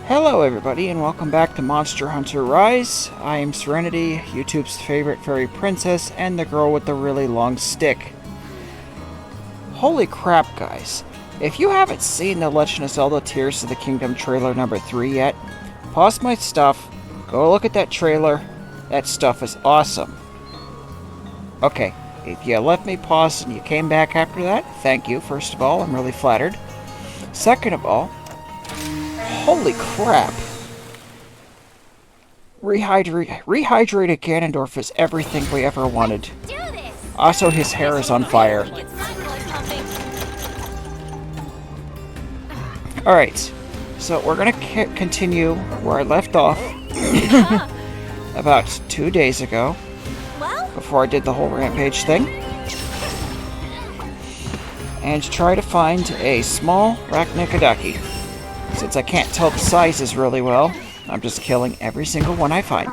Hello everybody and welcome back to Monster Hunter Rise. I am Serenity, YouTube's favorite fairy princess and the girl with the really long stick. Holy crap guys, if you haven't seen the Legend of Zelda Tears of the Kingdom trailer number 3 yet, pause my stuff, go look at that trailer, that stuff is awesome. Okay, if you left me paused and you came back after that, thank you first of all, I'm really flattered. Second of all, holy crap! Rehydrated Ganondorf is everything we ever wanted. Also, his hair is on fire. Alright, so we're gonna continue where I left off about 2 days ago, before I did the whole rampage thing. And try to find a small Rakna-Kadaki. Since I can't tell the sizes really well, I'm just killing every single one I find.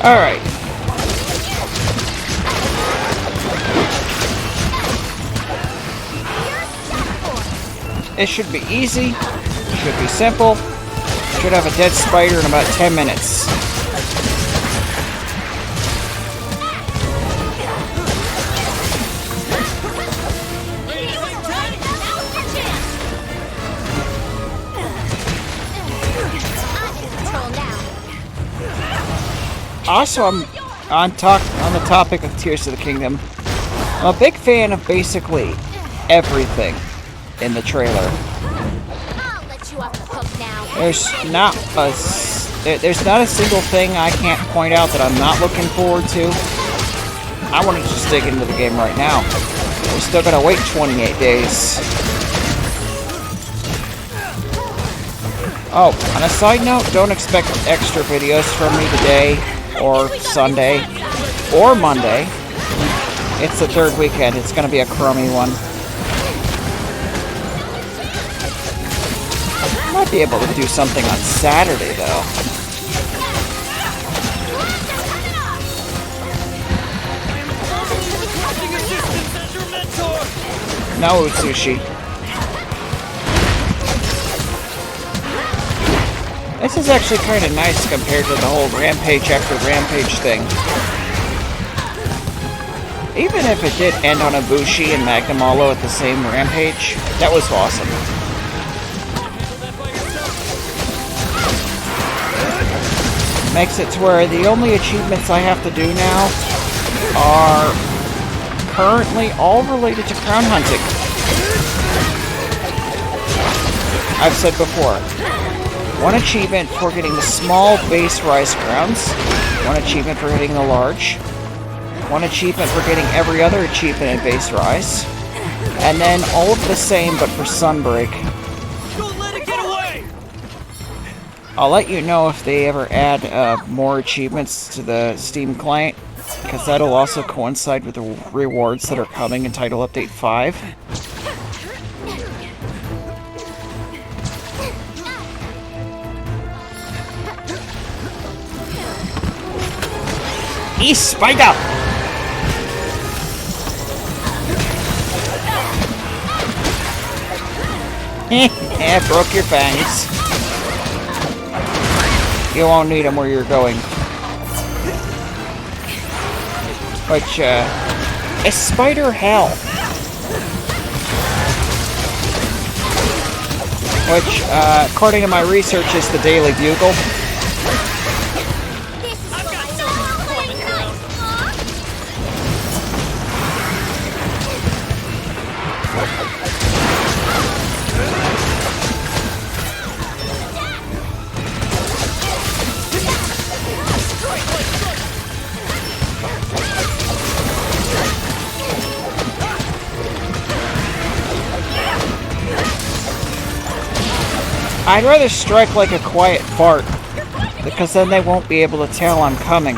Alright. It should be easy, should be simple, should have a dead spider in about 10 minutes. Also, I'm on the topic of Tears of the Kingdom. I'm a big fan of basically everything in the trailer. There's not a single thing I can't point out that I'm not looking forward to. I want to just dig into the game right now. We're still gonna wait 28 days. Oh, on a side note, don't expect extra videos from me today, or Sunday, or Monday. It's the third weekend. It's going to be a crummy one. Might be able to do something on Saturday, though. No, Utsushi. This is actually kind of nice compared to the whole rampage after rampage thing. Even if it did end on Ibushi and Magnum Hollow at the same rampage, that was awesome. Makes it to where the only achievements I have to do now are currently all related to crown hunting. I've said before, one achievement for getting the small base rise crowns, one achievement for getting the large, one achievement for getting every other achievement in base rise, and then all of the same but for Sunbreak. Don't let it get away! I'll let you know if they ever add more achievements to the Steam client, because that'll also coincide with the rewards that are coming in Title Update 5. Spider! Broke your fangs. You won't need them where you're going. Which, is spider hell. Which, according to my research, is the Daily Bugle. I'd rather strike like a quiet fart, because then they won't be able to tell I'm coming.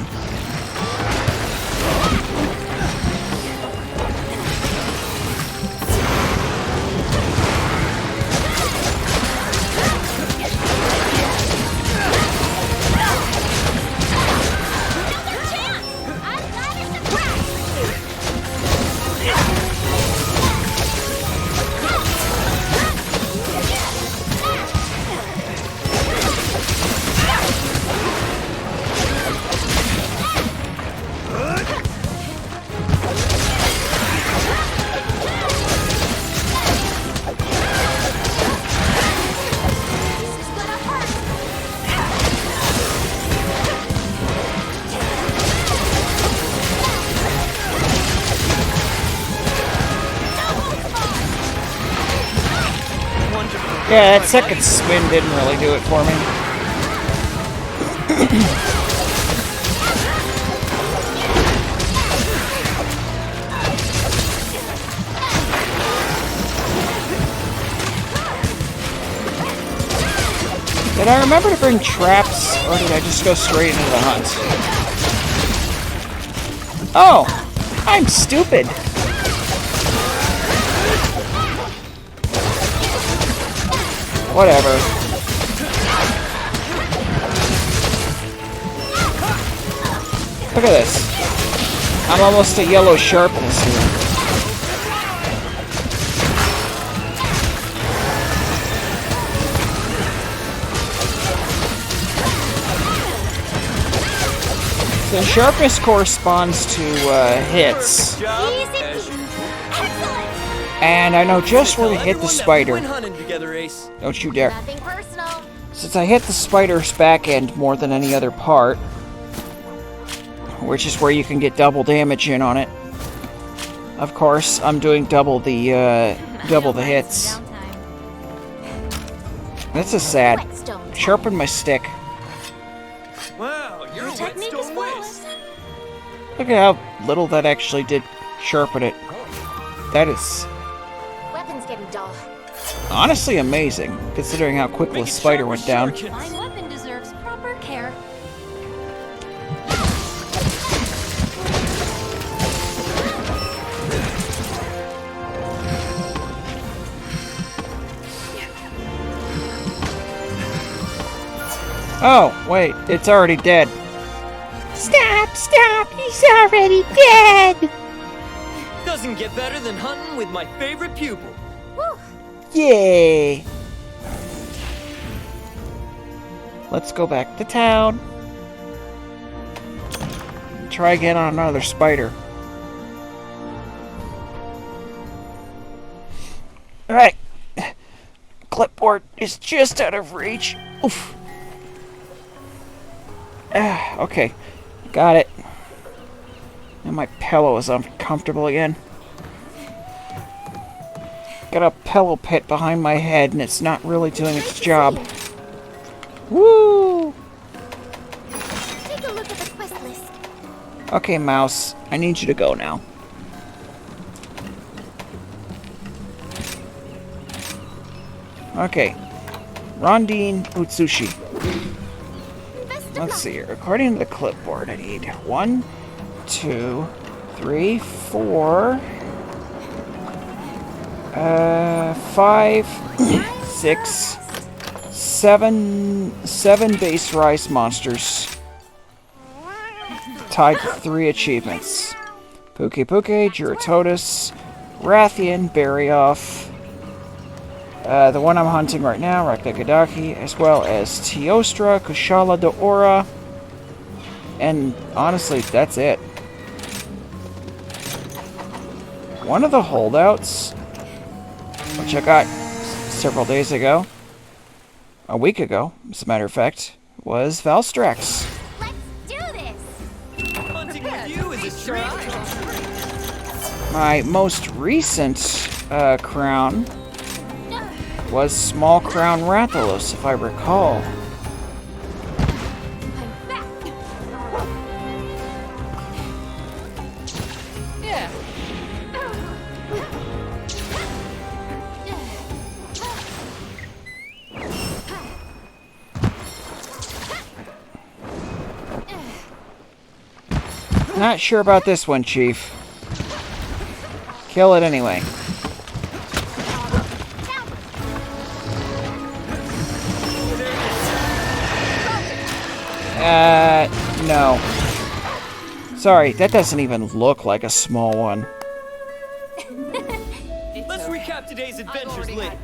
Yeah, that second spin didn't really do it for me. Did I remember to bring traps, or did I just go straight into the hunt? Oh, I'm stupid. Whatever. Look at this. I'm almost at yellow sharpness here. So sharpness corresponds to hits. And I know just where to hit the spider. Don't you dare. Since I hit the spider's back end more than any other part, which is where you can get double damage in on it. Of course, I'm doing double the hits. This is sad. Sharpen my stick. Wow, your technique is flawless. Look at how little that actually did sharpen it. That is Getting dull. honestly amazing, considering how quickly the spider went down. Fine weapon deserves proper care. Oh, wait, it's already dead. Stop! Stop! He's already dead! Doesn't get better than hunting with my favorite pupil. Yay! Let's go back to town. Try again on another spider. Alright. Clipboard is just out of reach. Oof. Okay. Got it. And my pillow is uncomfortable again. Got a pillow pit behind my head and it's not really doing its job. Woo! Take a look at the quest list. Okay, Mouse. I need you to go now. Okay. Rondine Utsushi. Let's see here. According to the clipboard, I need 1, 2, 3, 4, 5, 6, 7 base rise monsters. Tied to 3 achievements. Puke Puke, Juratotus, Rathian, Barryoff, The one I'm hunting right now, Rakna-Kadaki, as well as Teostra, Kushala Daora, and honestly, that's it. One of the holdouts, which I got several days ago, a week ago, as a matter of fact, was Valstrax. Let's do this! Hunting with you is a dream come true. My most recent crown was Small Crown Rathalos, if I recall. I'm back! Yeah. Not sure about this one, Chief. Kill it anyway. No. Sorry, that doesn't even look like a small one. Let's recap today's adventures later.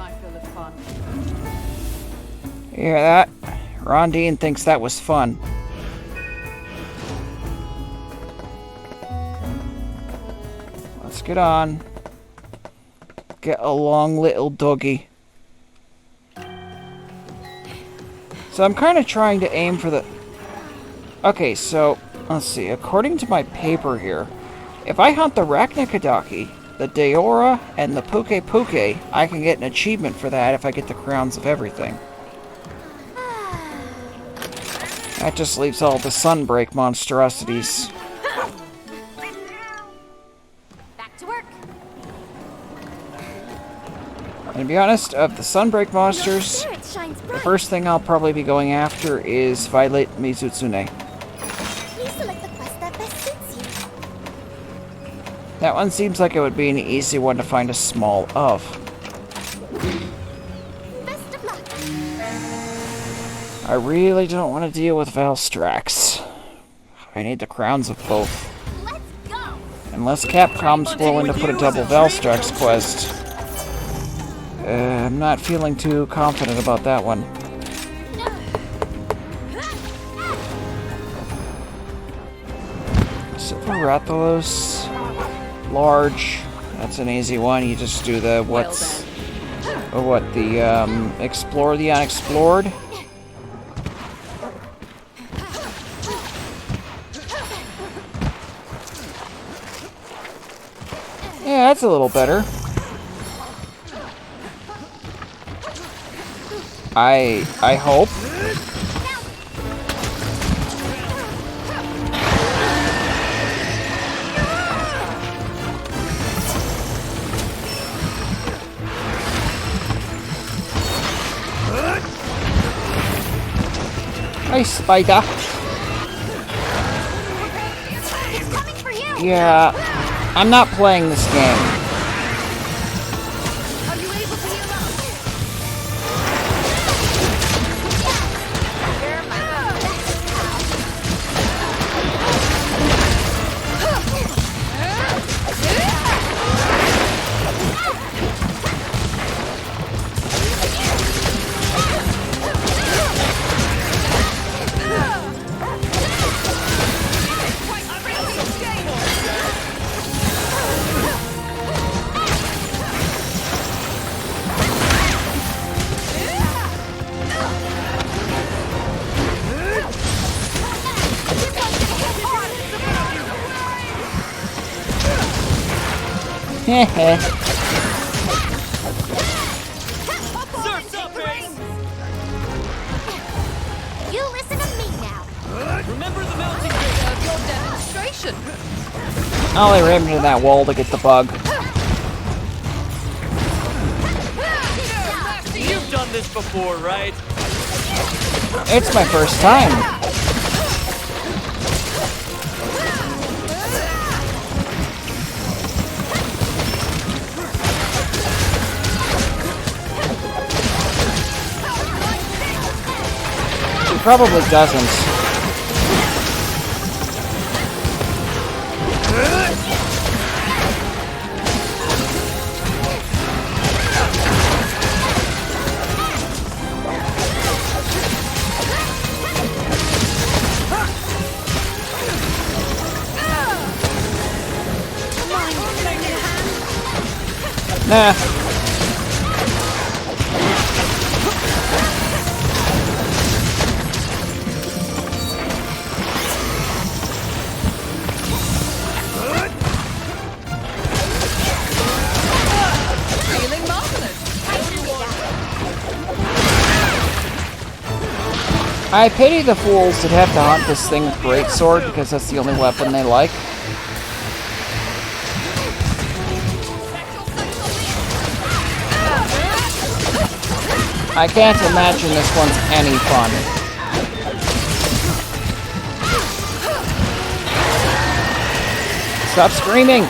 You hear that? Rondine thinks that was fun. Let's get on. Get along, little doggy. So I'm kind of trying to aim for the... Okay, so, let's see. According to my paper here, if I hunt the Rakna-Kadaki, the Daora, and the Puke, I can get an achievement for that if I get the crowns of everything. That just leaves all the Sunbreak monstrosities. Back to work! And to be honest, of the Sunbreak monsters, Spirit shines the bright! first thing I'll probably be going after is Violet Mizutsune. Please select the quest that best suits you. That one seems like it would be an easy one to find a small of. Best of luck! I really don't want to deal with Valstrax. I need the crowns of both. Let's go! Unless Capcom's willing to put a double Valstrax quest. I'm not feeling too confident about that one. Silver Rathalos. Large. That's an easy one. You just do the explore the unexplored. Yeah, that's a little better. I hope. Hey, Spider. It's coming for you! Yeah, I'm not playing this game. Are you able to heal up? You're my Heh. Surf's up, Ace! You listen to me now. Remember the mounting gate? Your demonstration. I only rammed into that wall to get the bug. You've done this before, right? It's my first time. She probably doesn't. Nah. Feeling marvelous. I pity the fools that have to hunt this thing with greatsword because that's the only weapon they like. I can't imagine this one's any fun. Stop screaming!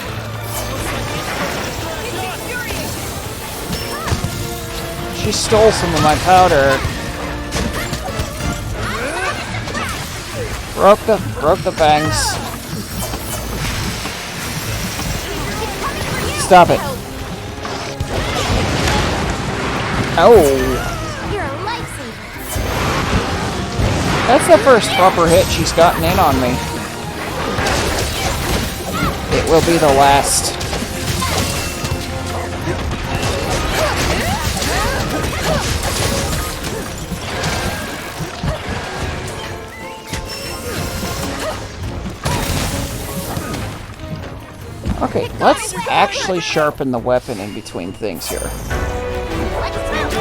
She stole some of my powder. Broke the bangs. Stop it. Oh. You're a lifesaver. That's the first proper hit she's gotten in on me. It will be the last. Okay, let's actually sharpen the weapon in between things here. Let's go.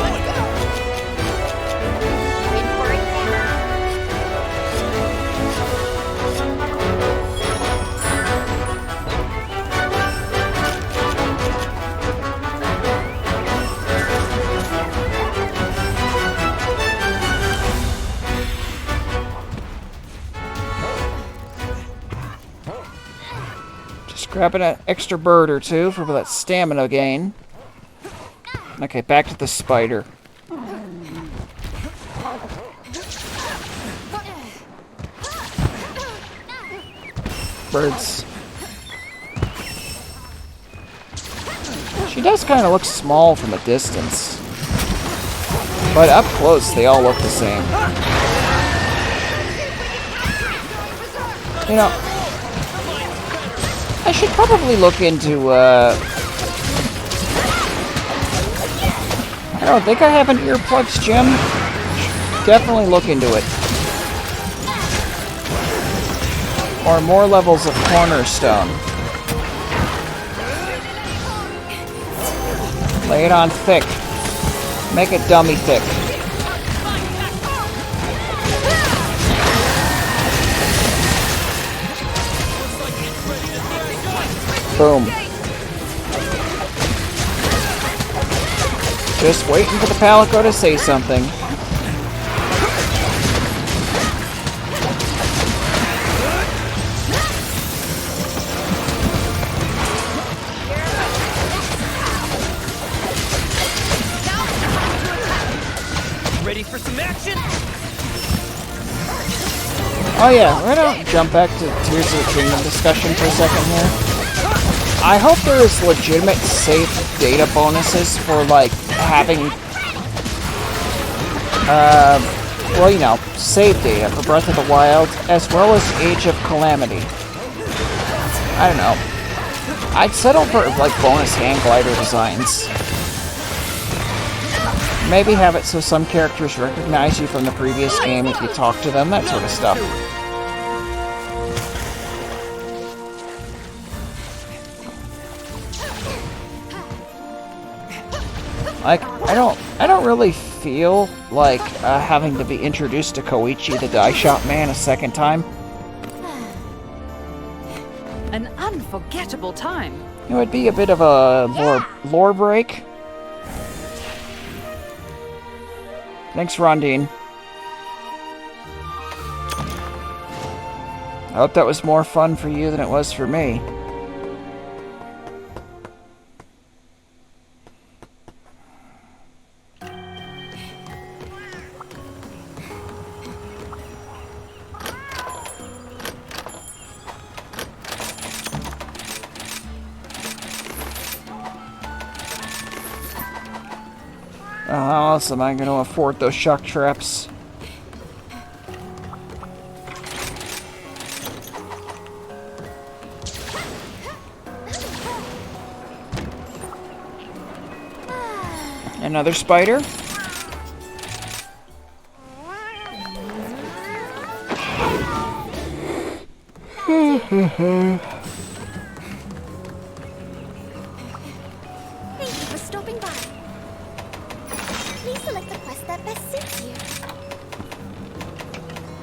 In for it now. Just grabbing an extra bird or two for that stamina gain. Okay, back to the spider. Birds. She does kind of look small from a distance. But up close, they all look the same. You know, I should probably look into, I don't think I have an earplugs gem. Definitely look into it. Or more levels of cornerstone. Lay it on thick. Make it dummy thick. Boom. Just waiting for the Palico to say something. Ready for some action? Oh yeah, we're gonna jump back to Tears of the Kingdom discussion for a second here. I hope there is legitimate safe data bonuses for, like, having, well, you know, save data for Breath of the Wild, as well as Age of Calamity. I don't know. I'd settle for, like, bonus hand glider designs. Maybe have it so some characters recognize you from the previous game if you talk to them, that sort of stuff. Like, I don't really feel like having to be introduced to Koichi the Die Shop Man a second time. An unforgettable time. It would be a bit of a lore break. Thanks, Rondine. I hope that was more fun for you than it was for me. How else am I going to afford those shock traps? Another spider. Thank you for stopping by. Please select the quest that best suits you.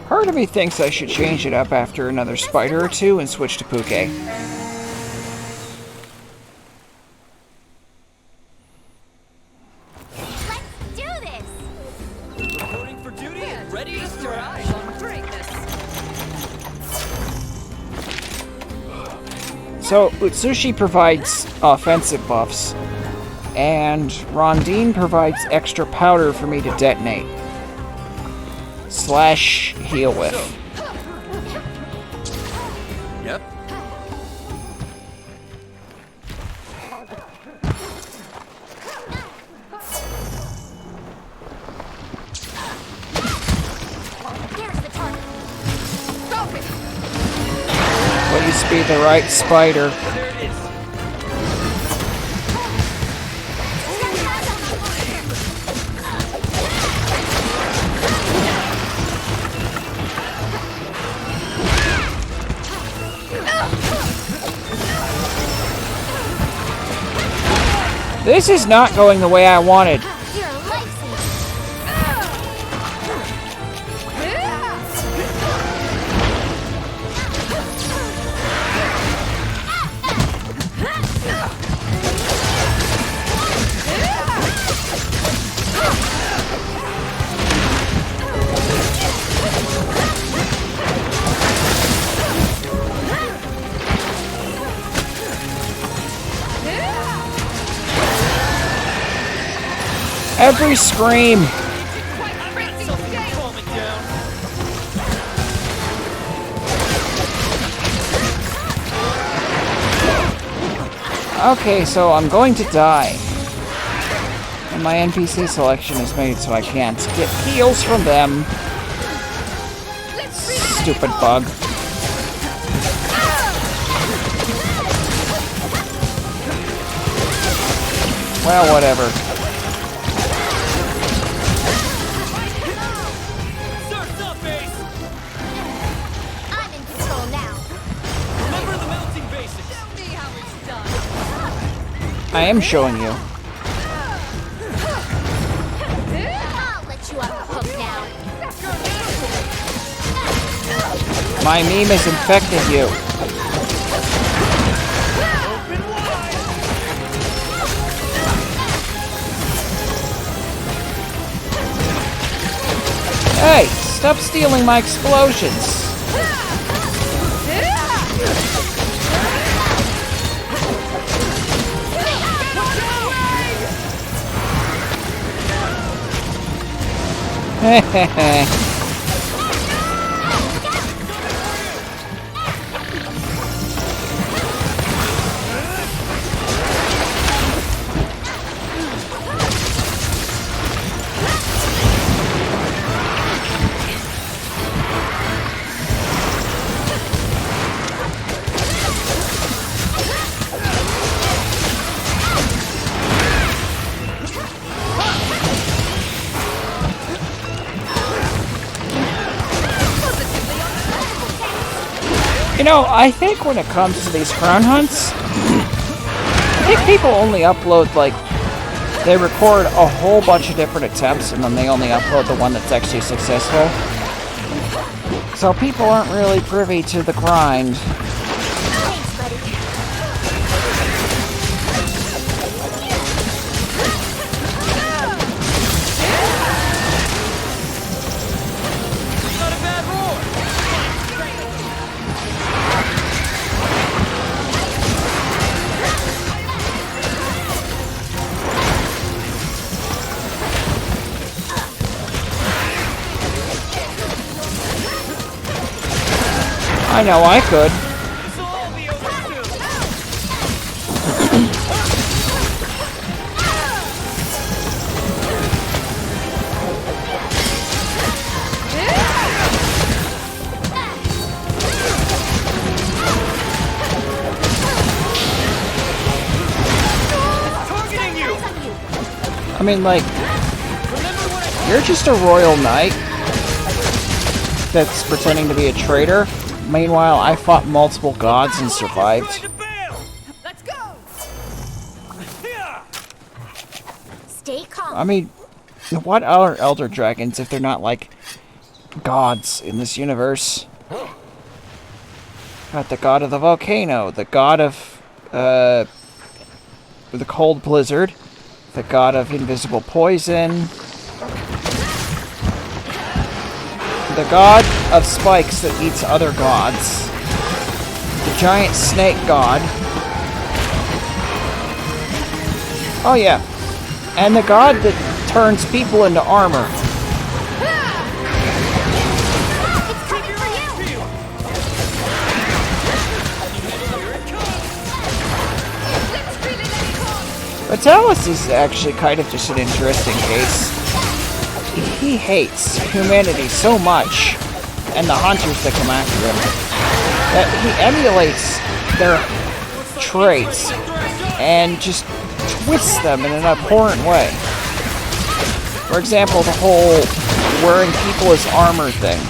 Part of me thinks I should change it up after another spider or two and switch to Puke. Let's do this! Reporting for duty and ready to Feast your strike. eyes on greatness. So, Utsushi provides offensive buffs, and Rondine provides extra powder for me to detonate. Slash heal with. Yep. Here's the target. Please be the right spider. There it is. This is not going the way I wanted. You're a lifesaver. Every scream. Calming down. Okay, so I'm going to die. And my NPC selection is made so I can't get heals from them. Stupid bug. Well, whatever. Surf's up, Ace. I'm in control now. Remember the mounting basics. Show me how it's done. I am showing you. I'll let you off the hook now. My meme has infected you. Hey, stop stealing my explosions. Hehehe. You know, I think when it comes to these crown hunts, I think people only upload, like, they record a whole bunch of different attempts and then they only upload the one that's actually successful. So people aren't really privy to the grind. Thanks, buddy. Not a bad roar. I know I could. This'll all be over soon. Targeting you. I mean, like, you're just a royal knight that's pretending to be a traitor. Meanwhile, I fought multiple gods and survived. Let's go. Stay calm. I mean, what are elder dragons if they're not, like, gods in this universe? Got the god of the volcano, the god of, the cold blizzard, the god of invisible poison, the god of spikes that eats other gods, the giant snake god, oh yeah, and the god that turns people into armor. It's coming for you. Vitalis is actually kind of just an interesting case. He hates humanity so much, and the hunters that come after him, that he emulates their traits and just twists them in an abhorrent way. For example, the whole wearing people as armor thing.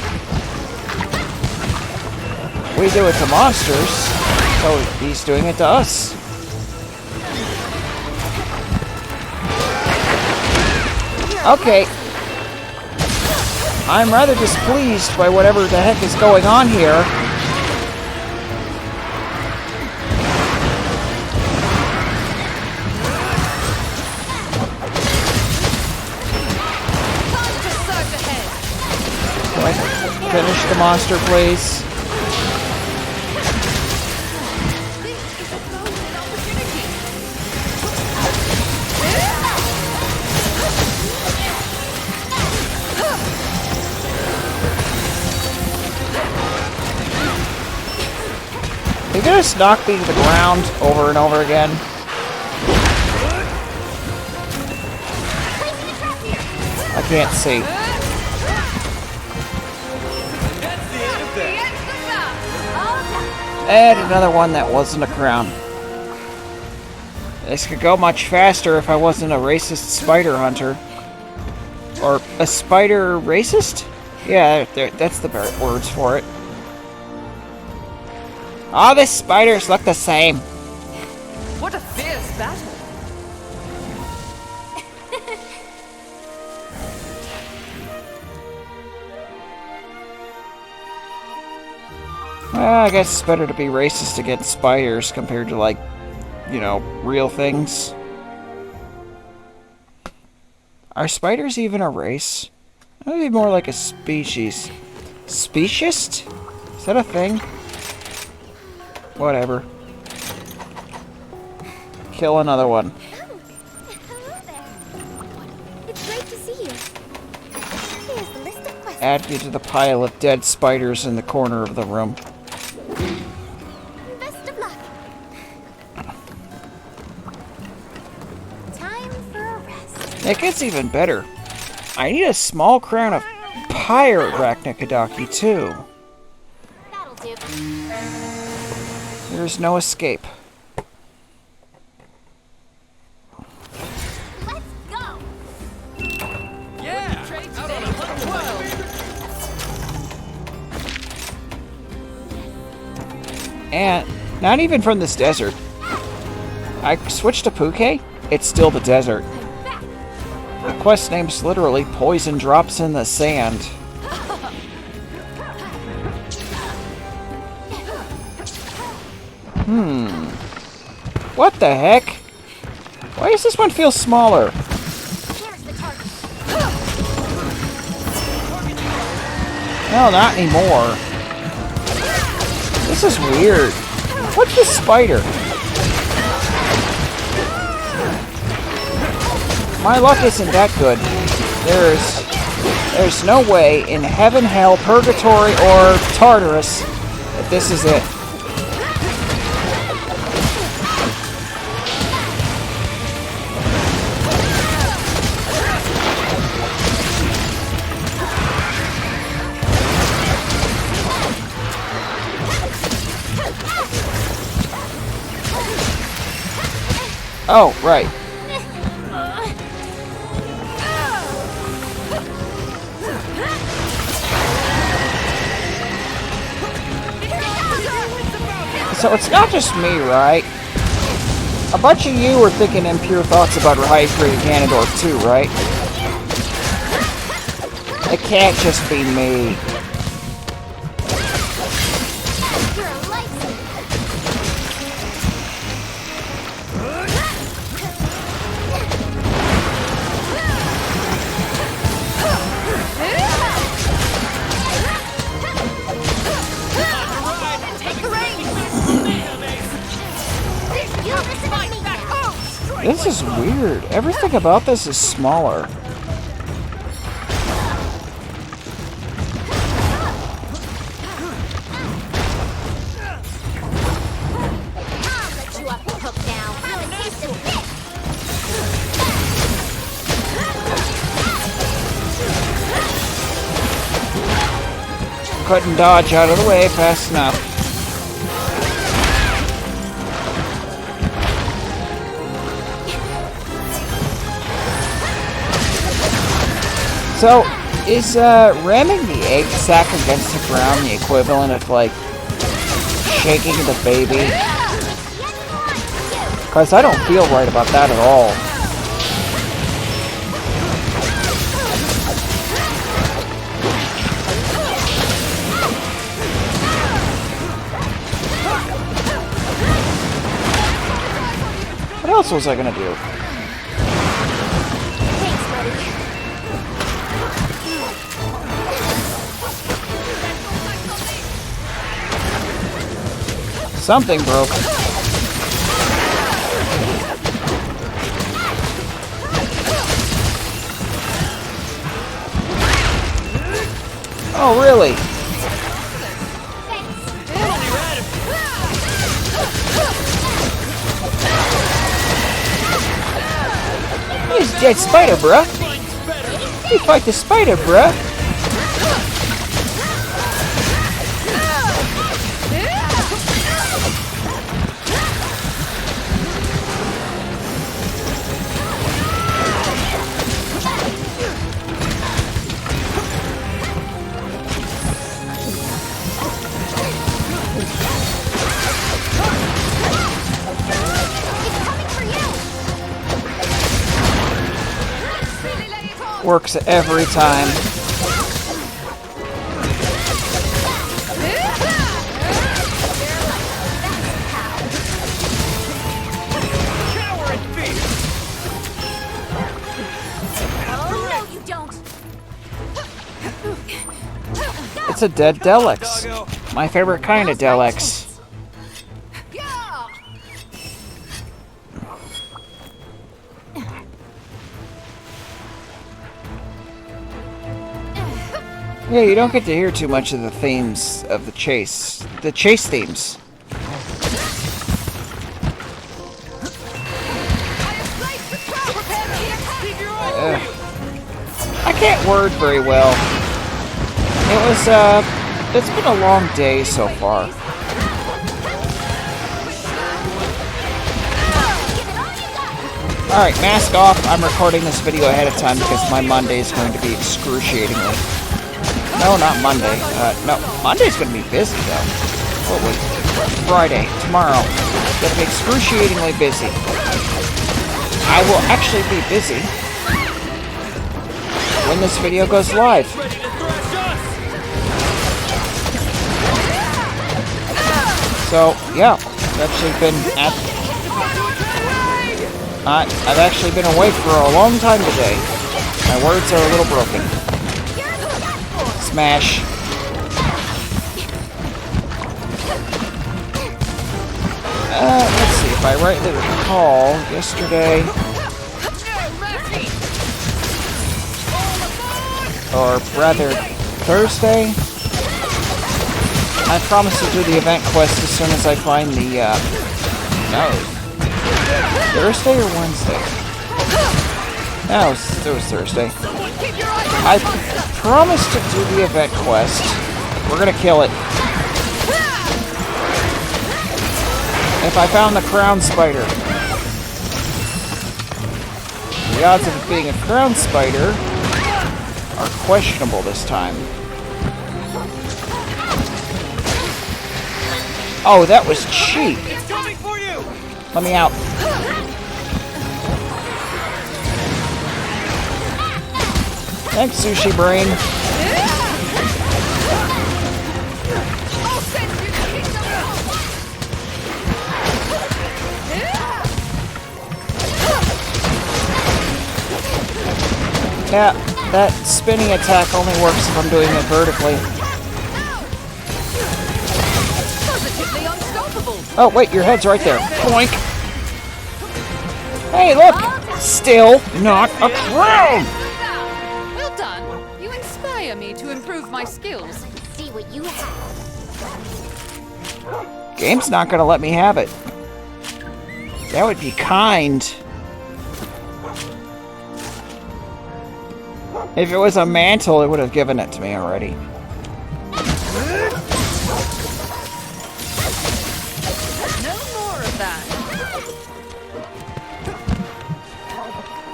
We do it to monsters, so he's doing it to us. Okay. I'm rather displeased by whatever the heck is going on here. Can I finish the monster, please? You can just knock me to the ground over and over again. I can't see. And another one that wasn't a crown. This could go much faster if I wasn't a racist spider hunter. Or a spider racist? Yeah, that's the words for it. All the spiders look the same. What a fierce battle. Well, I guess it's better to be racist against spiders compared to, like, you know, real things. Are spiders even a race? Maybe more like a species. Speciest? Is that a thing? Whatever. Kill another one. Hello there. It's great to see you. Here's the list of questions. Add me to the pile of dead spiders in the corner of the room. Best of luck. Time for a rest. It gets even better. I need a small crown of pirate Rakna-Kadaki too. That'll do. There's no escape. Let's go. Yeah! Out on a hunt wild! And not even from this desert. I switched to Puke, it's still the desert. The quest name's literally Poison Drops in the Sand. What the heck? Why does this one feel smaller? Here's the target. No, not anymore. This is weird. What's this spider? My luck isn't that good. There's no way in heaven, hell, purgatory, or Tartarus that this is it. Oh, right. So it's not just me, right? A bunch of you were thinking impure thoughts about hydrated Ganondorf too, right? It can't just be me. You're a lifesaver. Take the reins! You listen to me now. This is weird. Everything about this is smaller. I'll let you off the hook now. Have a taste of this. Couldn't dodge out of the way fast enough. So, is ramming the egg sack against the ground the equivalent of, like, shaking the baby? Because I don't feel right about that at all. What else was I gonna do? Thanks, buddy. Something broke. Oh, really? He's dead spider, bruh. He fight the spider, bruh. Works every time. Oh, no, you don't. It's a dead Delex. My favorite kind of Delex. Yeah, you don't get to hear too much of the themes of the chase. The chase themes. I can't word very well. It's been a long day so far. Alright, mask off. I'm recording this video ahead of time because my Monday is going to be excruciatingly... No, not Monday. No, Monday's gonna be busy though. Oh wait, Friday, tomorrow, gonna be excruciatingly busy. I will actually be busy when this video goes live. So yeah, I've actually been at. I've actually been awake for a long time today. My words are a little broken. Smash. Let's see, if I rightly recall, yesterday, or rather, Thursday, I promised to do the event quest as soon as I find the, no, Thursday or Wednesday? No, it was Thursday. I promised to do the event quest. We're gonna kill it. If I found the crown spider. The odds of it being a crown spider are questionable this time. Oh, that was cheap. It's coming for you! Let me out. Thanks, Sushi Brain. I'll send you to kingdom come. Yeah, that spinning attack only works if I'm doing it vertically. Positively unstoppable. Oh, wait, your head's right there. Boink. Hey, look! Still not a crown! Well done. You inspire me to improve my skills. See what you have. Game's not gonna let me have it. That would be kind. If it was a mantle, it would have given it to me already. No more of that.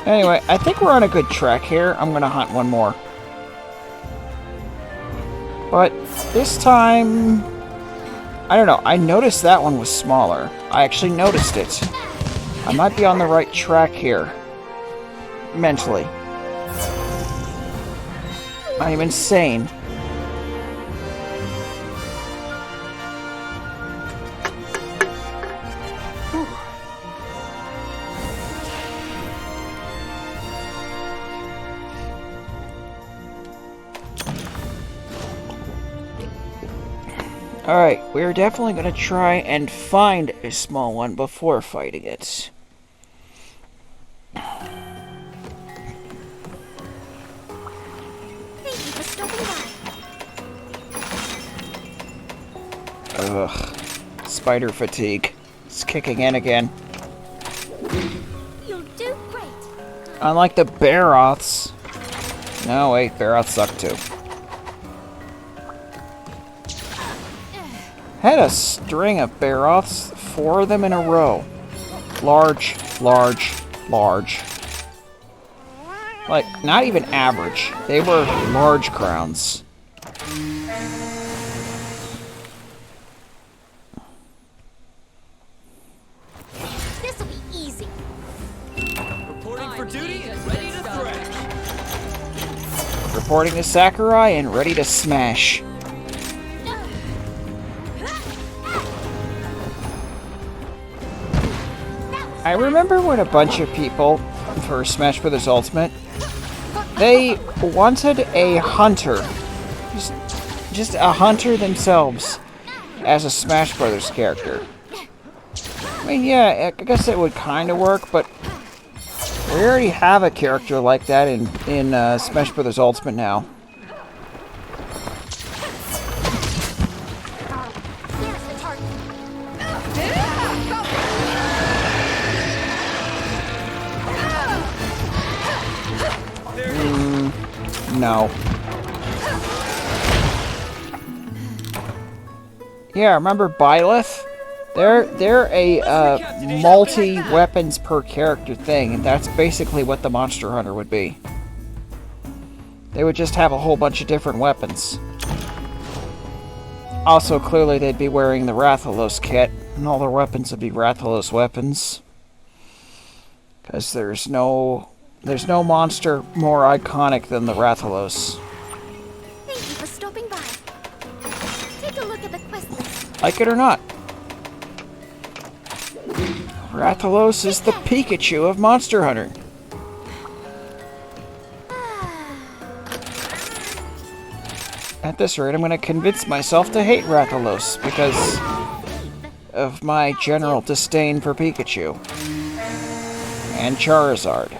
Anyway, I think we're on a good track here. I'm gonna hunt one more. But this time... I don't know. I noticed that one was smaller. I actually noticed it. I might be on the right track here. Mentally. I am insane. Alright, we're definitely going to try and find a small one before fighting it. Thank you for stopping by. Ugh. Spider fatigue. It's kicking in again. You'll do great. Unlike the Baroths. No, wait, Baroths suck too. Had a string of Baroths, 4 of them in a row. Large, large, large. Like, not even average. They were large crowns. This'll be easy. Reporting for duty and ready to thrash. Reporting to Sakurai and ready to smash. I remember when a bunch of people for Smash Bros. Ultimate, they wanted a hunter. Just a hunter themselves as a Smash Bros. Character. I mean, yeah, I guess it would kind of work, but we already have a character like that in Smash Bros. Ultimate now. There's the target. No. Yeah, remember Byleth? They're a multi-weapons per character thing, and that's basically what the Monster Hunter would be. They would just have a whole bunch of different weapons. Also, clearly they'd be wearing the Rathalos kit, and all their weapons would be Rathalos weapons. Because there's no monster more iconic than the Rathalos. Thank you for stopping by. Take a look at the quest list. Like it or not. Rathalos is the Pikachu of Monster Hunter. At this rate, I'm going to convince myself to hate Rathalos because of my general disdain for Pikachu. And Charizard.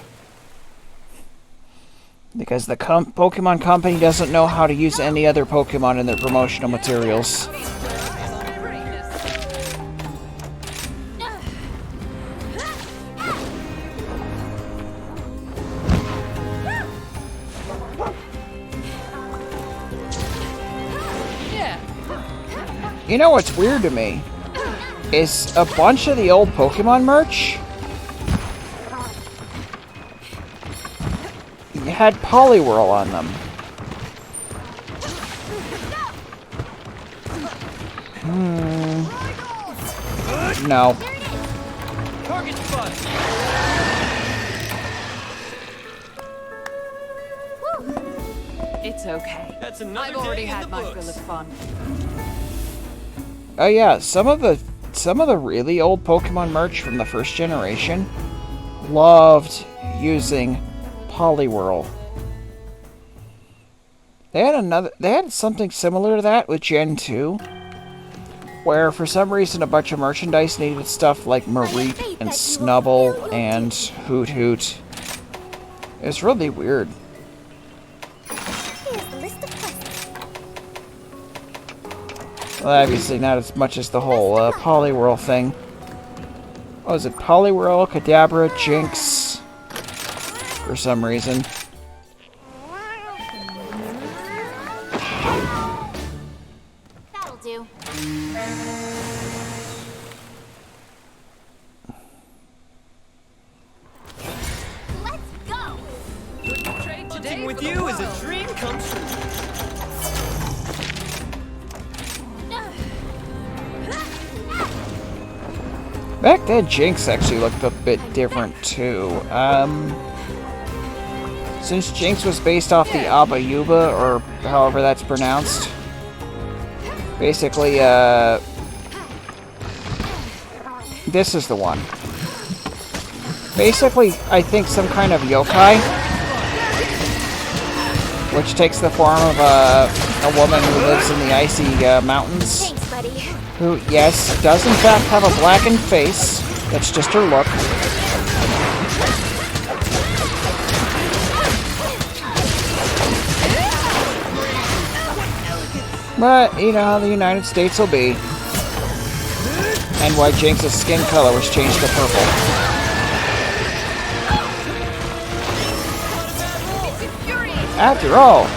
Because the Pokemon Company doesn't know how to use any other Pokemon in their promotional materials. You know what's weird to me? Is a bunch of the old Pokemon merch had Poliwhirl on them. No. Target spotted. It's okay. That's another I've already day in had the my books. fill of fun. Oh yeah, some of the really old Pokemon merch from the first generation loved using Poliwhirl. They had something similar to that with Gen 2, where for some reason a bunch of merchandise needed stuff like Mareep and Snubble and Hoot Hoot. It's really weird. Here's the list of quests. Well, obviously not as much as the whole Poliwhirl thing. What was it? Poliwhirl, Kadabra, Jinx, for some reason. That'll do. Let's go. Trade today Hunting with for the you is world. a dream come true. Back then, Jinx actually looked a bit different too. Since Jinx was based off the Abayuba, or however that's pronounced, basically, this is the one. Basically, I think some kind of yokai, which takes the form of a woman who lives in the icy mountains, Thanks, buddy. who, yes, does in fact have a blackened face. That's just her look. But, you know how the United States will be. And why Jinx's skin color was changed to purple. After all,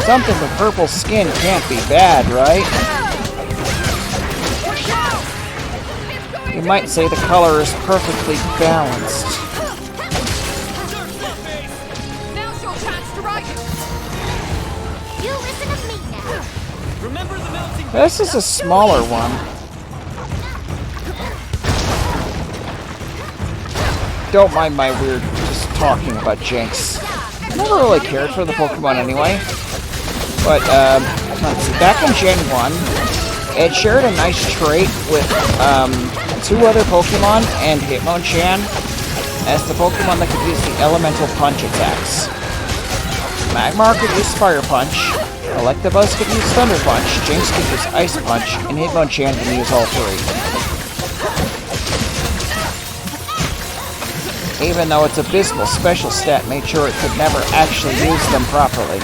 something with purple skin can't be bad, right? You might say the color is perfectly balanced. Now's your chance to ride it. You listen to me now. Remember the melting. This is a smaller one. Don't mind my weird just talking about Jinx. Never really cared for the Pokemon anyway. But, let's see, back in Gen 1, it shared a nice trait with, 2 other Pokemon and Hitmonchan as the Pokemon that could use the elemental punch attacks. Magmar could use Fire Punch, Electabuzz could use Thunder Punch, Jinx could use Ice Punch, and Hitmonchan can use all 3. Even though its abysmal special stat made sure it could never actually use them properly.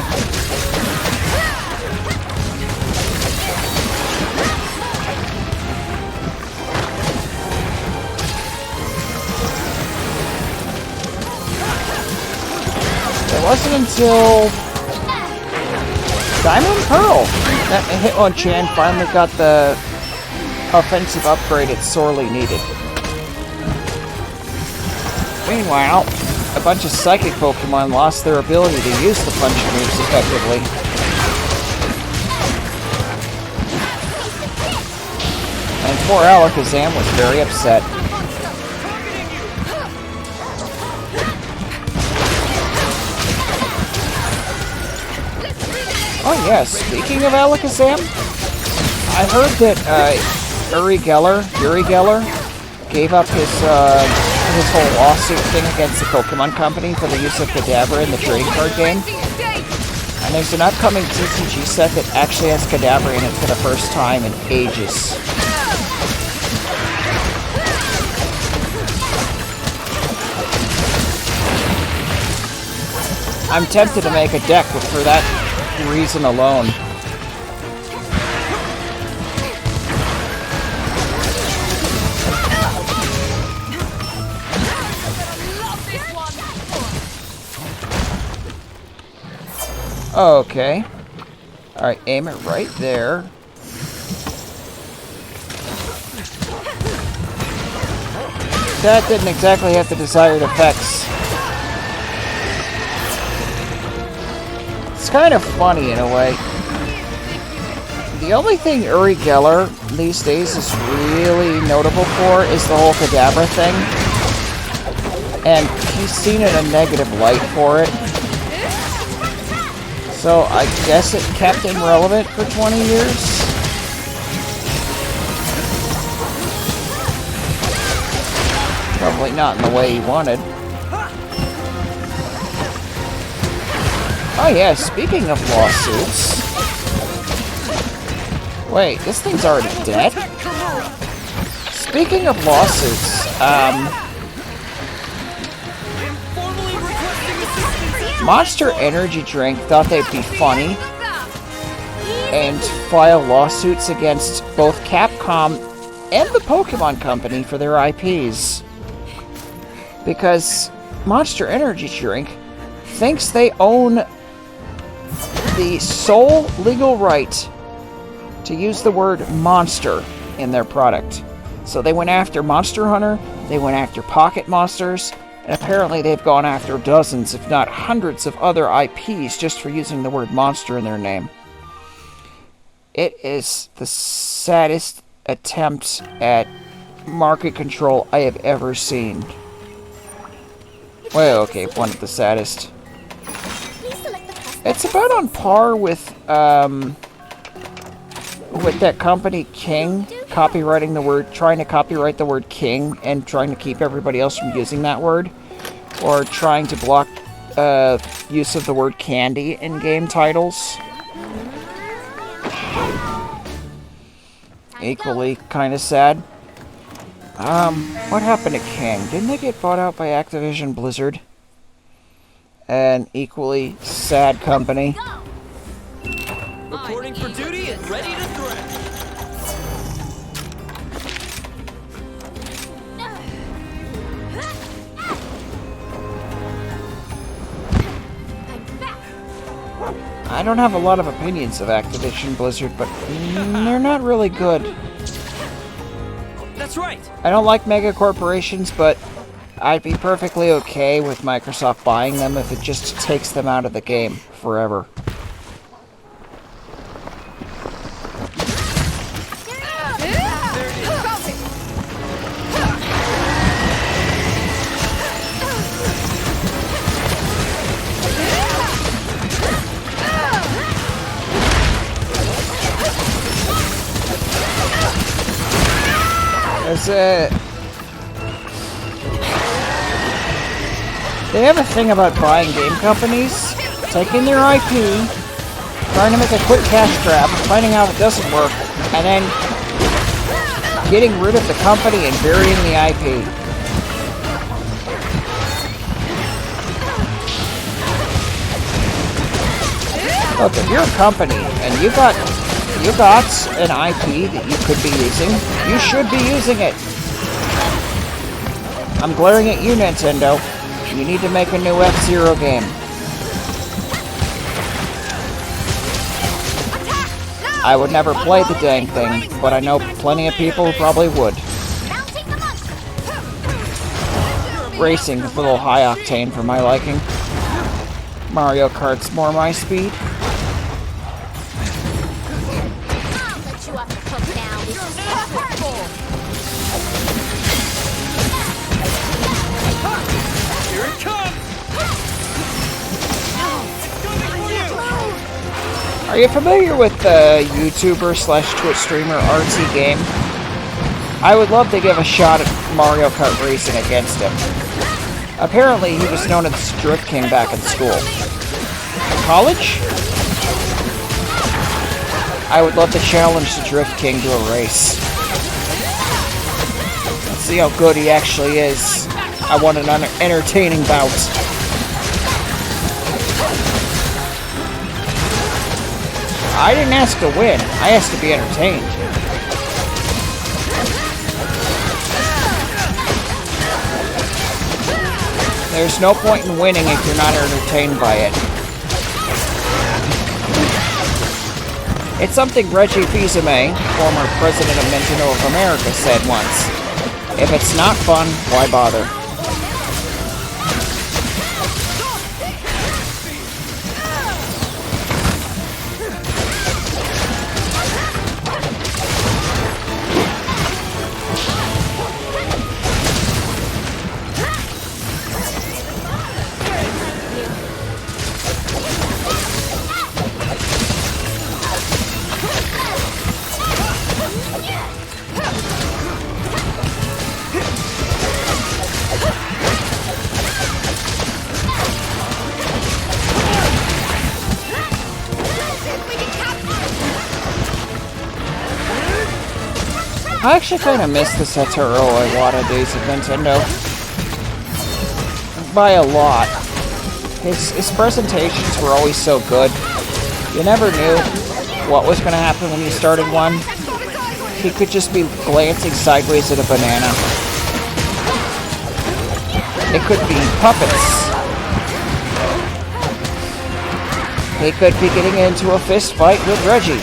It wasn't until Diamond and Pearl that Hitmonchan finally got the offensive upgrade it sorely needed. Meanwhile, a bunch of Psychic Pokemon lost their ability to use the punch moves effectively. And poor Alakazam was very upset. Oh yeah, speaking of Alakazam, I heard that Uri Geller gave up his whole lawsuit thing against the Pokemon Company for the use of Kadabra in the trading card game. And there's an upcoming TCG set that actually has Kadabra in it for the first time in ages. I'm tempted to make a deck for that reason alone. Okay. Alright, aim it right there. That didn't exactly have the desired effects. It's kind of funny in a way. The only thing Uri Geller these days is really notable for is the whole Kadabra thing. And he's seen in a negative light for it. So I guess it kept him relevant for 20 years. Probably not in the way he wanted. Oh yeah, speaking of lawsuits... Wait, this thing's already dead? Speaking of lawsuits, Monster Energy Drink thought they'd be funny and file lawsuits against both Capcom and the Pokemon Company for their IPs. Because Monster Energy Drink thinks they own the sole legal right to use the word monster in their product. So they went after Monster Hunter, they went after Pocket Monsters, and apparently they've gone after dozens, if not hundreds, of other IPs just for using the word monster in their name. It is the saddest attempt at market control I have ever seen. Well, okay, one of the saddest. It's about on par with that company King copyrighting the word, trying to copyright the word king and trying to keep everybody else from using that word, or trying to block use of the word candy in game titles. Equally kind of sad. What happened to King? Didn't they get bought out by Activision Blizzard? An equally sad company. Reporting for duty and ready to threat. I don't have a lot of opinions of Activision Blizzard, but they're not really good. That's right. I don't like mega corporations, but I'd be perfectly okay with Microsoft buying them if it just takes them out of the game forever. They have a thing about buying game companies, taking their IP, trying to make a quick cash grab, finding out it doesn't work, and then getting rid of the company and burying the IP. Look, if you're a company and you got an IP that you could be using, you should be using it. I'm glaring at you, Nintendo. You need to make a new F-Zero game. I would never play the dang thing, but I know plenty of people who probably would. Racing is a little high octane for my liking. Mario Kart's more my speed. Are you familiar with the YouTuber / Twitch streamer RT Game? I would love to give a shot at Mario Kart racing against him. Apparently, he was known as Drift King back in school. College? I would love to challenge the Drift King to a race. Let's see how good he actually is. I want an entertaining bout. I didn't ask to win. I asked to be entertained. There's no point in winning if you're not entertained by it. It's something Reggie Fils-Aimé, former president of Nintendo of America, said once. If it's not fun, why bother? I actually kind of miss the Satoru Iwata days of Nintendo. By a lot. His presentations were always so good. You never knew what was going to happen when you started one. He could just be glancing sideways at a banana. It could be puppets. He could be getting into a fist fight with Reggie.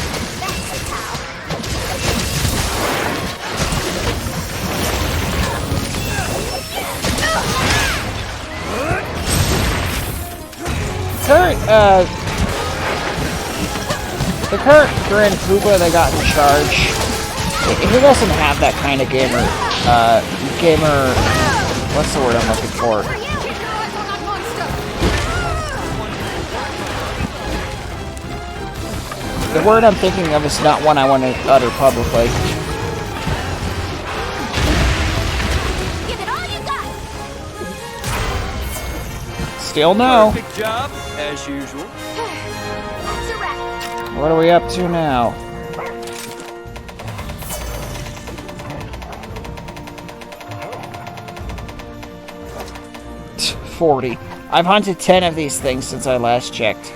The current Grand Poobah they got in charge, he doesn't have that kind of gamer, what's the word I'm looking for? The word I'm thinking of is not one I want to utter publicly. Give it all you got. Still no. Perfect job, as usual. That's a wrap. What are we up to now? T 40. I've hunted 10 of these things since I last checked.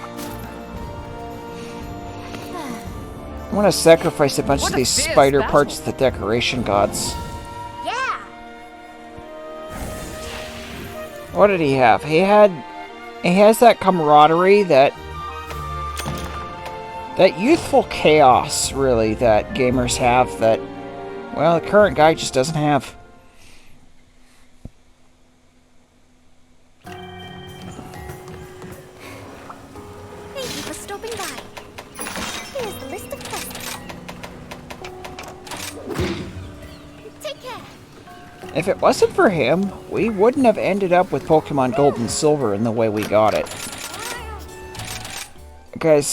I want to sacrifice a bunch of these spider parts to the decoration gods. Yeah. What did he have? He has that camaraderie, that youthful chaos, really, that gamers have that, well, the current guy just doesn't have. Thank you for stopping by. Here's the list of quests. Take care. If it wasn't for him, we wouldn't have ended up with Pokemon Gold and Silver in the way we got it. Guys,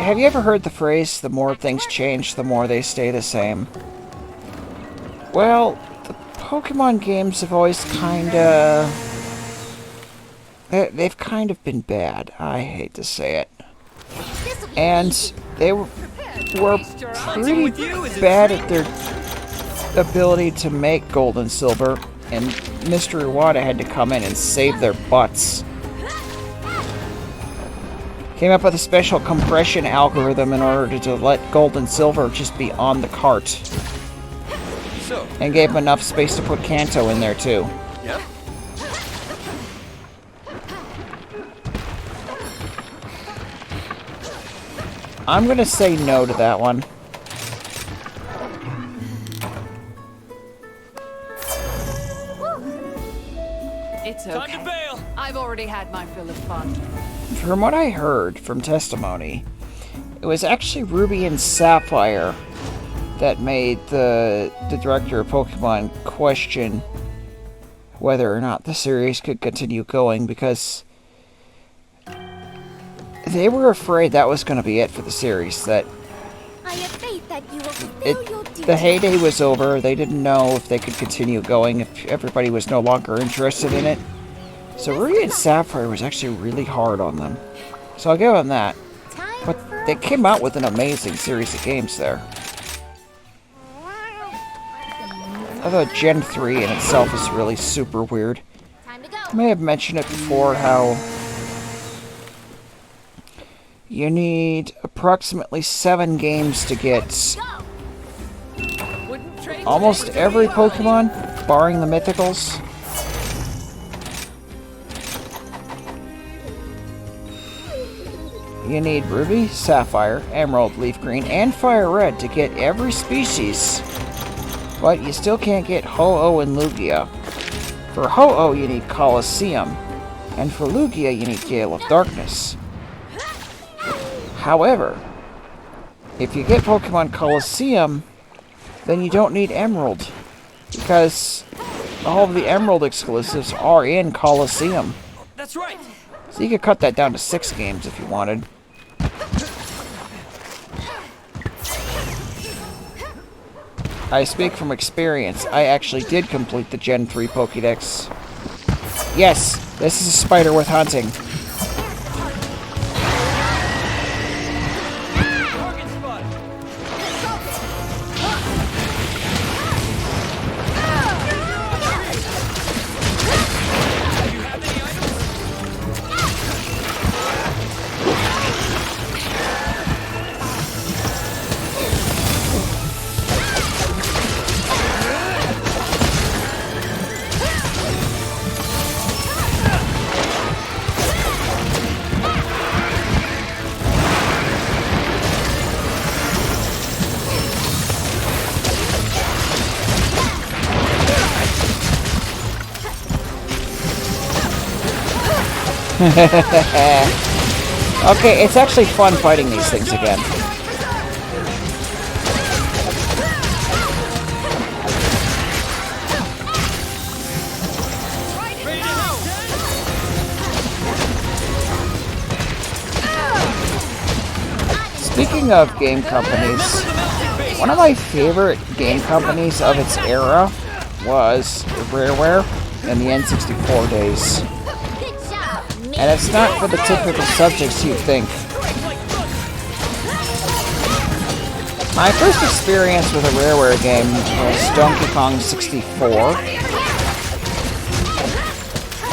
have you ever heard the phrase, the more things change, the more they stay the same? Well, the Pokemon games have always kinda... they've kind of been bad. I hate to say it. And they were pretty bad at their ability to make Gold and Silver, and Mr. Iwata had to come in and save their butts. Came up with a special compression algorithm in order to let Gold and Silver just be on the cart. So, And gave them enough space to put Kanto in there too. yep. I'm gonna say no to that one. It's Time to okay. bail. I've already had my fill of fun. From what I heard from testimony, it was actually Ruby and Sapphire that made the director of Pokemon question whether or not the series could continue going, because they were afraid that was going to be it for the series, that I have faith that you will fulfill your duty. the heyday was over. They didn't know if they could continue going, if everybody was no longer interested in it. So Ruby and Sapphire was actually really hard on them. So I'll give them that. Time But for they came out with an amazing series of games there. Although Gen 3 in itself is really super weird. time to go. I may have mentioned it before how you need approximately 7 games to get Wouldn't trade almost today for every anyone. Pokemon, barring the mythicals. You need Ruby, Sapphire, Emerald, Leaf Green, and Fire Red to get every species. But you still can't get Ho-Oh and Lugia. For Ho-Oh you need Colosseum, and for Lugia you need Gale of Darkness. However, if you get Pokemon Colosseum, then you don't need Emerald, because all of the Emerald exclusives are in Colosseum. That's right. So you could cut that down to 6 games if you wanted. I speak from experience. I actually did complete the Gen 3 Pokédex. Yes, this is a spider worth hunting. Target spot. Okay, it's actually fun fighting these things again. Speaking of game companies, one of my favorite game companies of its era was Rareware in the N64 days. Good job. And it's not for the typical subjects you'd think. My first experience with a Rareware game was Donkey Kong 64.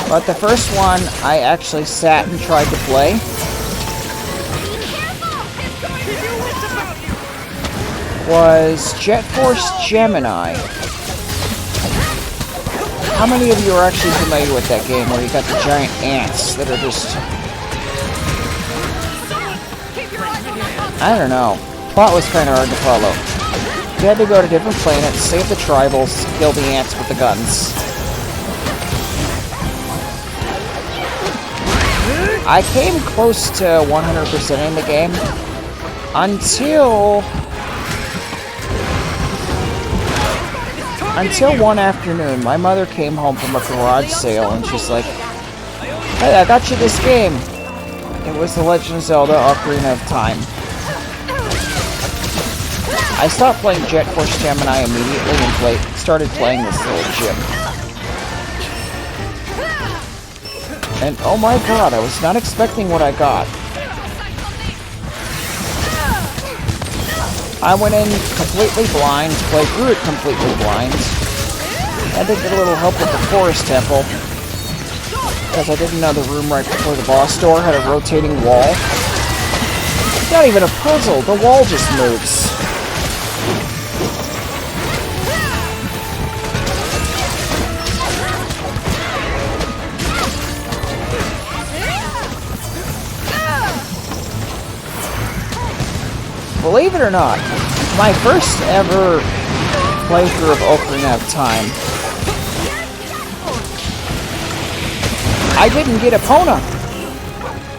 But the first one I actually sat and tried to play was Jet Force Gemini. How many of you are actually familiar with that game where you got the giant ants that are just... I don't know. Plot was kind of hard to follow. You had to go to different planets, save the tribals, kill the ants with the guns. I came close to 100% in the game until one afternoon. My mother came home from a garage sale and she's like, "Hey, I got you this game." It was The Legend of Zelda: Ocarina of Time. I stopped playing Jet Force Gemini immediately and started playing this little gym. And oh my god, I was not expecting what I got. I went in completely blind, played through it completely blind. I did get a little help with the Forest Temple, because I didn't know the room right before the boss door had a rotating wall. It's not even a puzzle, the wall just moves. Believe it or not, my first ever playthrough of Ocarina of Time, I didn't get Epona.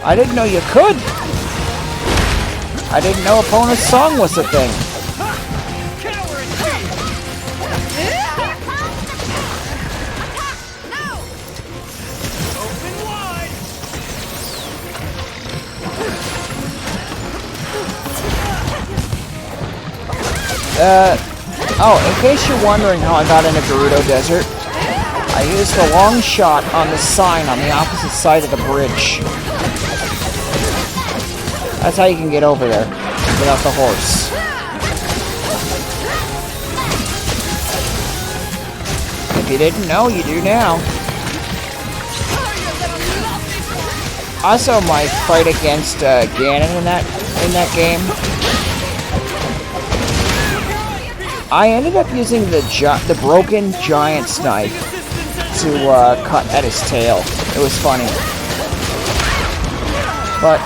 I didn't know you could. I didn't know Epona's song was a thing. In case you're wondering how I got into Gerudo Desert, I used a long shot on the sign on the opposite side of the bridge. That's how you can get over there, without the horse. If you didn't know, you do now. Also, my fight against Ganon in that game, I ended up using the broken giant's knife to cut at his tail. It was funny. But,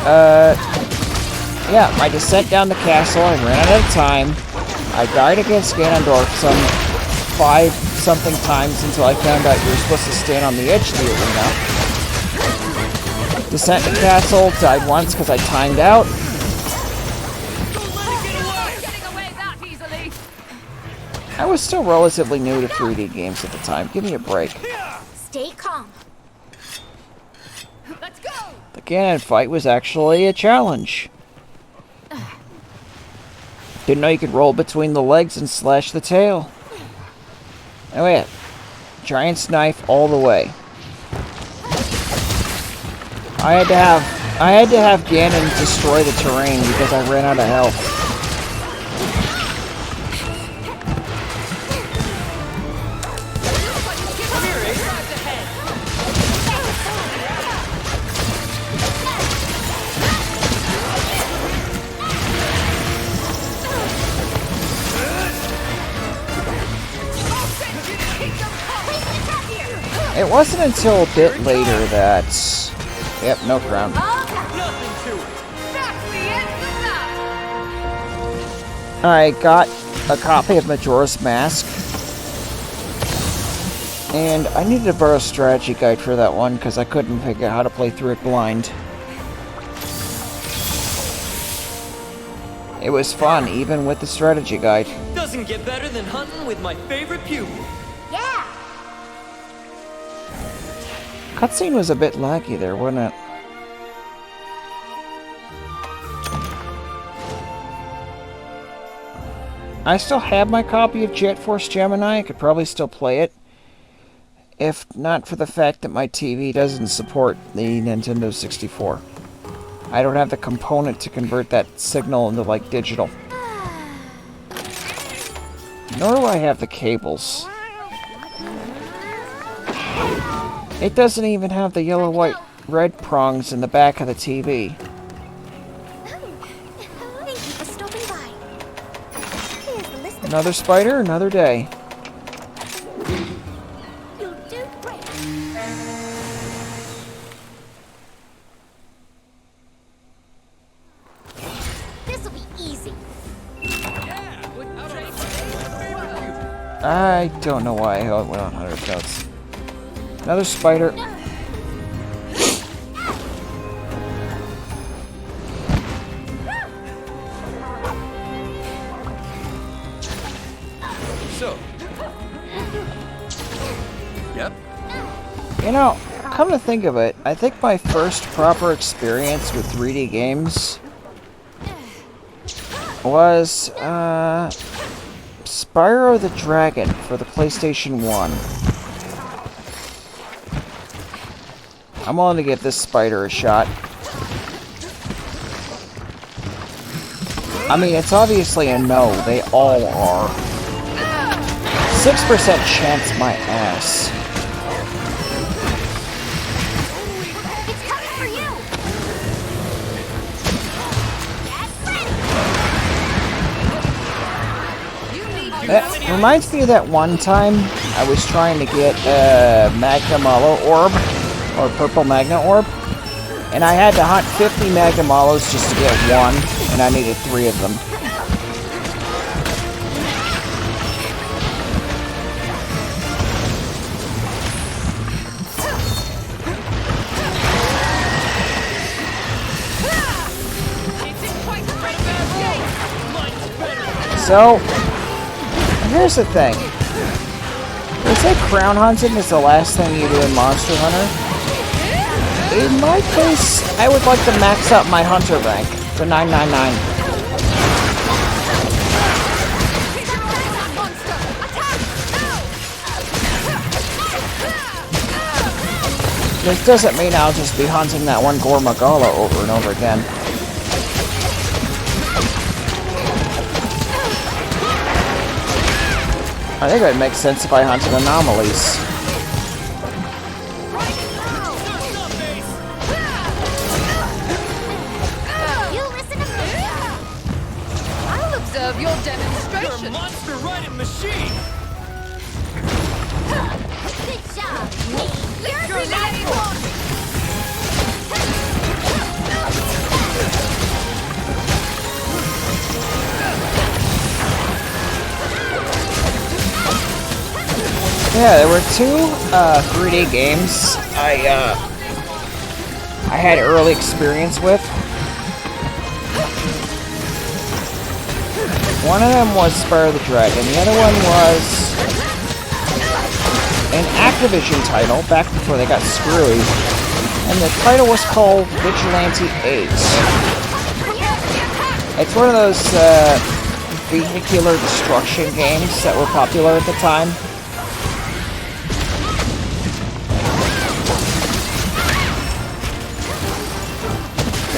yeah, my descent down the castle, I ran out of time. I died against Ganondorf some 5-something times until I found out you were supposed to stand on the edge of the arena. Descent to castle, died once because I timed out. I was still relatively new to 3D games at the time. Give me a break. Stay calm. Let's go. The Ganon fight was actually a challenge. Didn't know you could roll between the legs and slash the tail. Oh yeah, giant's knife all the way. I had to have Ganon destroy the terrain because I ran out of health. It wasn't until a bit later that... Yep, no crown. I got a copy of Majora's Mask. And I needed to borrow a strategy guide for that one because I couldn't figure out how to play through it blind. It was fun, even with the strategy guide. Doesn't get better than hunting with my favorite pupil. Yeah! Cutscene was a bit laggy there, wasn't it? I still have my copy of Jet Force Gemini. I could probably still play it. If not for the fact that my TV doesn't support the Nintendo 64. I don't have the component to convert that signal into, like, digital. Nor do I have the cables. It doesn't even have the yellow, white, red prongs in the back of the TV. Thank you for stopping by. Here's the list of Another spider, another day. You'll do great. This'll be easy. I don't know why I went on 100 notes. Another spider. So. Yep. You know, come to think of it, I think my first proper experience with 3D games was, Spyro the Dragon for the PlayStation 1. I'm willing to give this spider a shot. I mean, it's obviously a no. They all are. 6% chance my ass. It's coming for you. That reminds me of that one time I was trying to get a Magna Mallow orb, or purple Magna orb, and I had to hunt 50 Magna Mallows just to get one, and I needed 3 of them. So, here's the thing. They say crown hunting is the last thing you do in Monster Hunter. In my case, I would like to max out my hunter rank to 999. This doesn't mean I'll just be hunting that one Gormagala over and over again. I think it would make sense if I hunted anomalies. You listen to me. I'll observe your You're a demonstration. monster riding machine. Good job. You're You're ready. Yeah, there were 2 3D games I had early experience with. One of them was Spyro the Dragon. The other one was an Activision title back before they got screwy, and the title was called Vigilante 8. It's one of those vehicular destruction games that were popular at the time.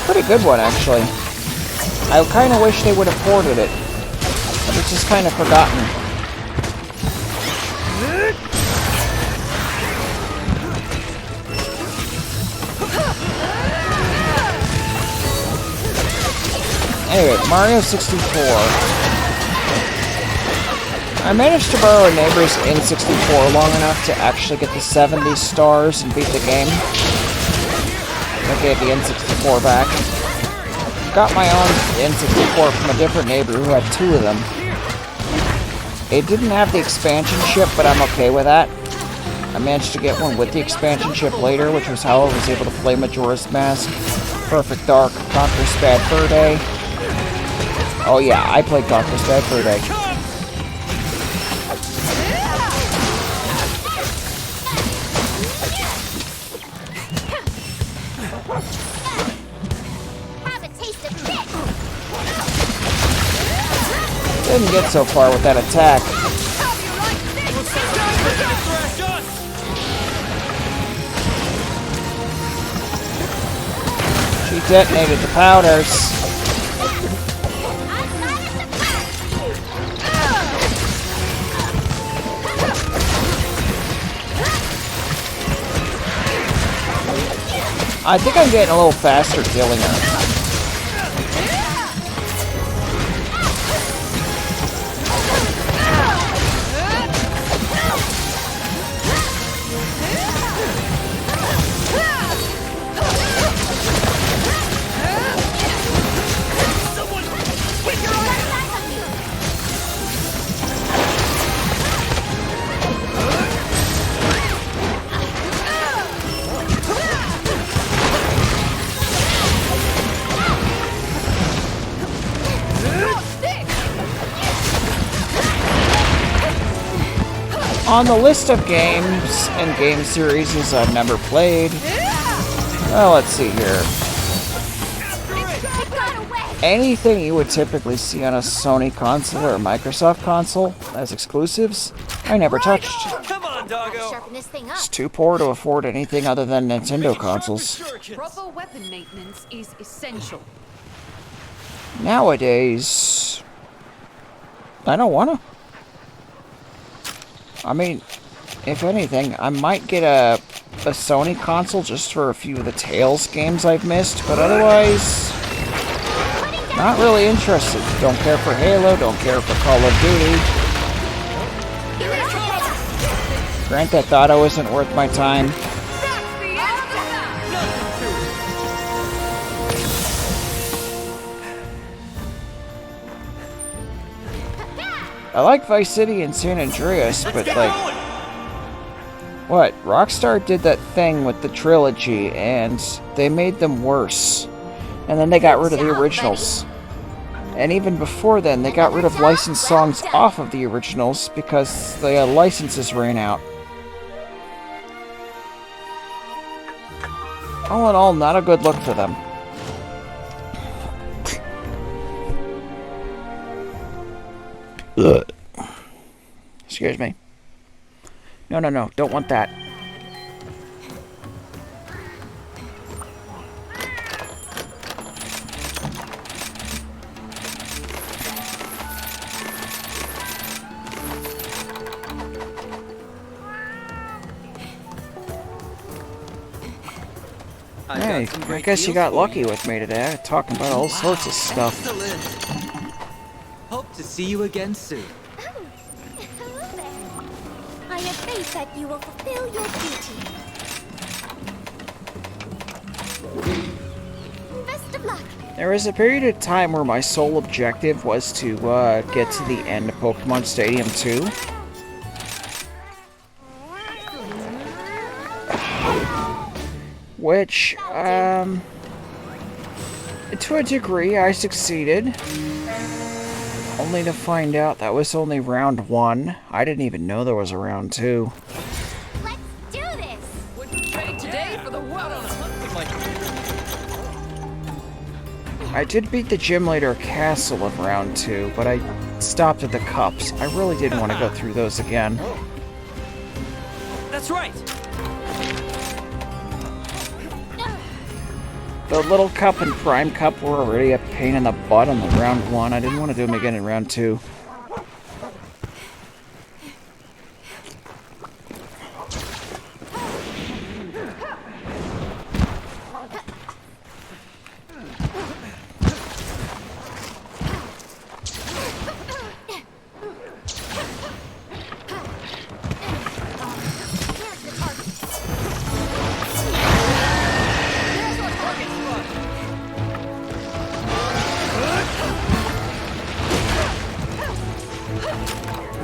Pretty good one, actually. I kind of wish they would have ported it, but it's just kind of forgotten. Anyway, Mario 64. I managed to borrow a neighbor's N64 long enough to actually get the 70 stars and beat the game. I gave the N64 back. Got my own N64 from a different neighbor who had 2 of them. It didn't have the expansion chip, but I'm okay with that. I managed to get one with the expansion chip later, which was how I was able to play Majora's Mask, Perfect Dark, Conqueror's Bad Fur Day. Oh yeah, I played Conqueror's Bad Fur Day. Have a taste of this. Didn't get so far with that attack. She detonated the powders. I think I'm getting a little faster killing her. On the list of games and game series I've never played, well, let's see here. Anything you would typically see on a Sony console or a Microsoft console as exclusives, I never touched. Come on, doggo. Sharpen this thing up. It's too poor to afford anything other than Nintendo consoles. Proper weapon maintenance is essential. Nowadays, I don't wanna. I mean, if anything, I might get a Sony console just for a few of the Tales games I've missed, but otherwise, not really interested. Don't care for Halo, don't care for Call of Duty. Grand Theft Auto isn't worth my time. I like Vice City and San Andreas, but like... What? Rockstar did that thing with the trilogy, and they made them worse. And then they got rid of the originals. And even before then, they got rid of licensed songs off of the originals because the licenses ran out. All in all, not a good look for them. Ugh. Excuse me. No, don't want that. Hey, I guess you got lucky with me today, talking about all sorts of stuff. Excellent. Hope to see you again soon. Hello there. I have faith that you will fulfill your duty. Best of luck. There was a period of time where my sole objective was to get to the end of Pokemon Stadium 2. Which, to a degree, I succeeded. Only to find out that was only round 1. I didn't even know there was a round 2. Let's do this. Wouldn't trade today for the world. I did beat the Gym Leader Castle of round 2, but I stopped at the cups. I really didn't want to go through those again. That's right. The Little Cup and Prime Cup were already a pain in the butt on the round 1. I didn't want to do them again in round 2.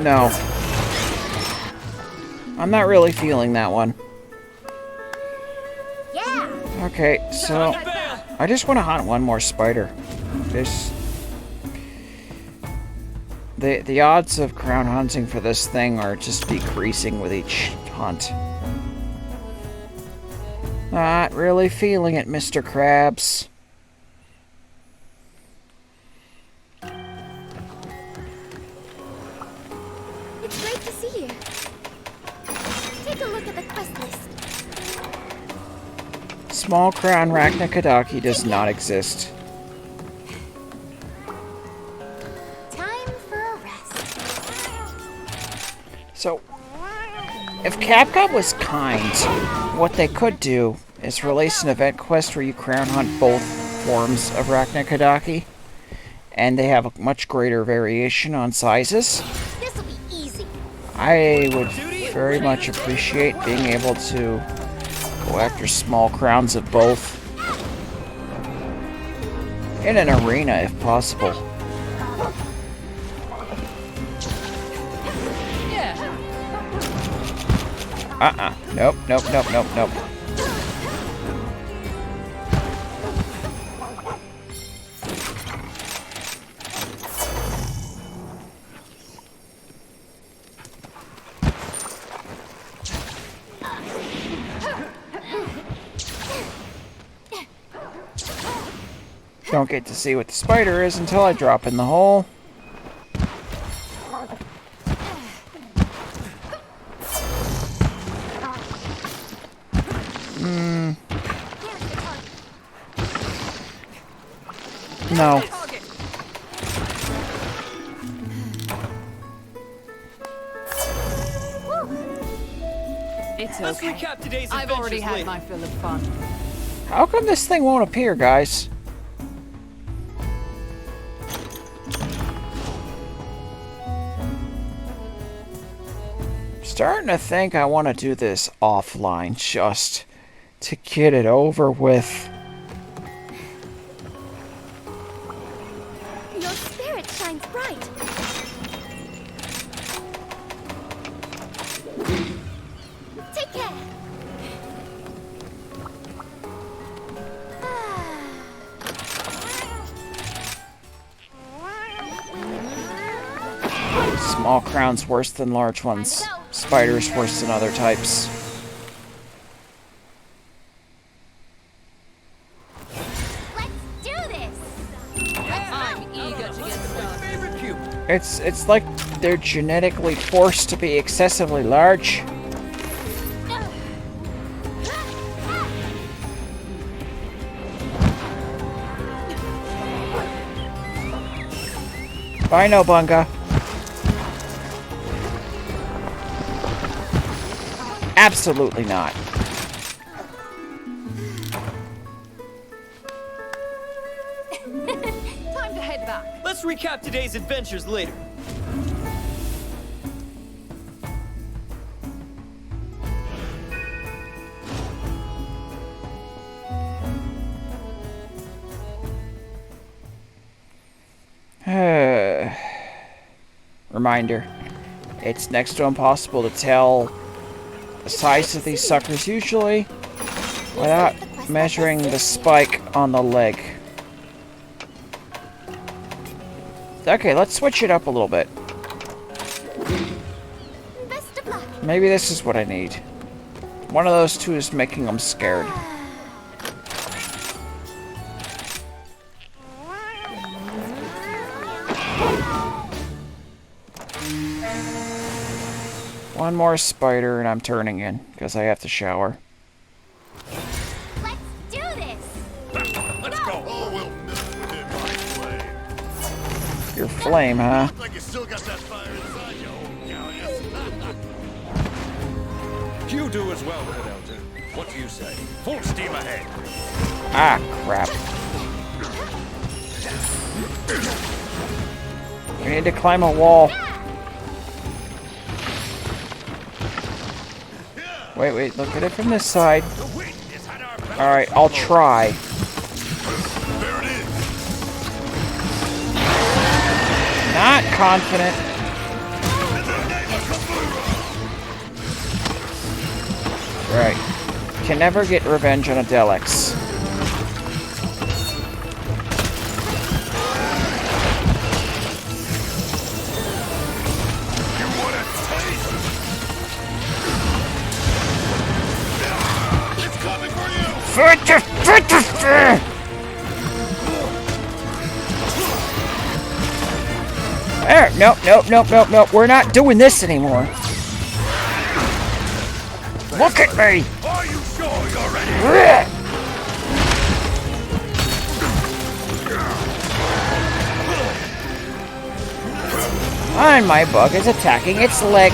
No. I'm not really feeling that one. Yeah. Okay, so I just want to hunt one more spider. The odds of crown hunting for this thing are just decreasing with each hunt. Not really feeling it, Mr. Krabs. It's great to see you. Take a look at the quest list. Small crown Rakna-Kadaki does not exist. Time for a rest. So, if Capcom was kind, what they could do is release an event quest where you crown hunt both forms of Rakna-Kadaki, and they have a much greater variation on sizes. This'll be easy. I would very much appreciate being able to go after small crowns of both in an arena if possible. Yeah. Nope, nope, nope, nope, nope. Don't get to see what the spider is until I drop in the hole. No. It's Let's okay. recap today's I've already adventures had later. my fill of fun. How come this thing won't appear, guys? Starting to think I want to do this offline just to get it over with. Your spirit shines bright. Take care. Small crowns worse than large ones. Spiders worse than other types. Let's do this. I'm eager to get started. Favorite pupil. It's like they're genetically forced to be excessively large. Bye, no bunga. Absolutely not. Time to head back. Let's recap today's adventures later. Reminder. It's next to impossible to tell the size of these suckers usually without measuring the spike on the leg. Okay, let's switch it up a little bit. Best of luck. Maybe this is what I need. One of those two is making them scared. One more spider and I'm turning in because I have to shower. Let's do this. Let's go. Oh, we'll miss him, my flame. Your flame, huh? Like you still got that fire inside you, old galleus. You do as well, Good Elder. What do you say? Full steam ahead. Ah, crap. We need to climb a wall. Wait, look at it from this side. The wind is at our back. Alright, I'll try. There it is. Not confident. In the name of Kabura. Right. Can never get revenge on a Delex. You want a taste? It's coming for you! Nope. We're not doing this anymore. Look at me! Are you sure you're ready? And my bug is attacking its leg.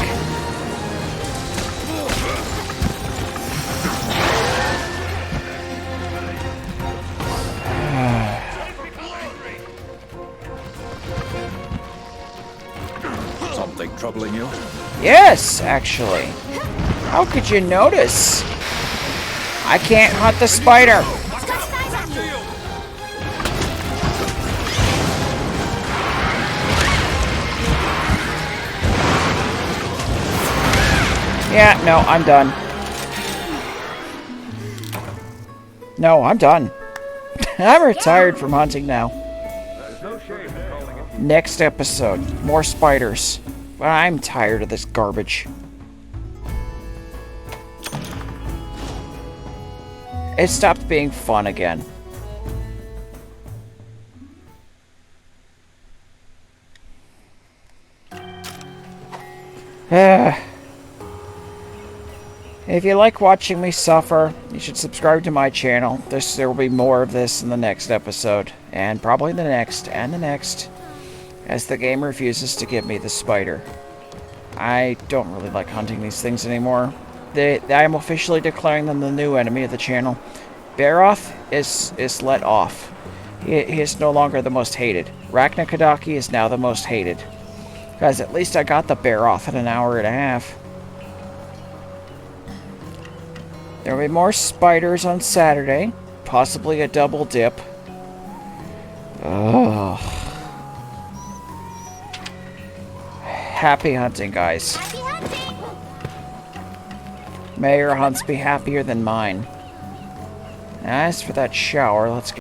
Something troubling you? Yes, actually. How could you notice? I can't hunt the spider. Yeah, no, I'm done. No, I'm done. I'm retired from hunting now. Next episode, more spiders. But I'm tired of this garbage. It stopped being fun again. If you like watching me suffer, you should subscribe to my channel. There will be more of this in the next episode, and probably the next, and the next, as the game refuses to give me the spider. I don't really like hunting these things anymore. I am officially declaring them the new enemy of the channel. Baroth is let off. He is no longer the most hated. Rakna-Kadaki is now the most hated. Guys, at least I got the Baroth in an hour and a half. There will be more spiders on Saturday. Possibly a double dip. Ugh. Happy hunting, guys. Happy hunting! May your hunts be happier than mine. As for that shower, let's get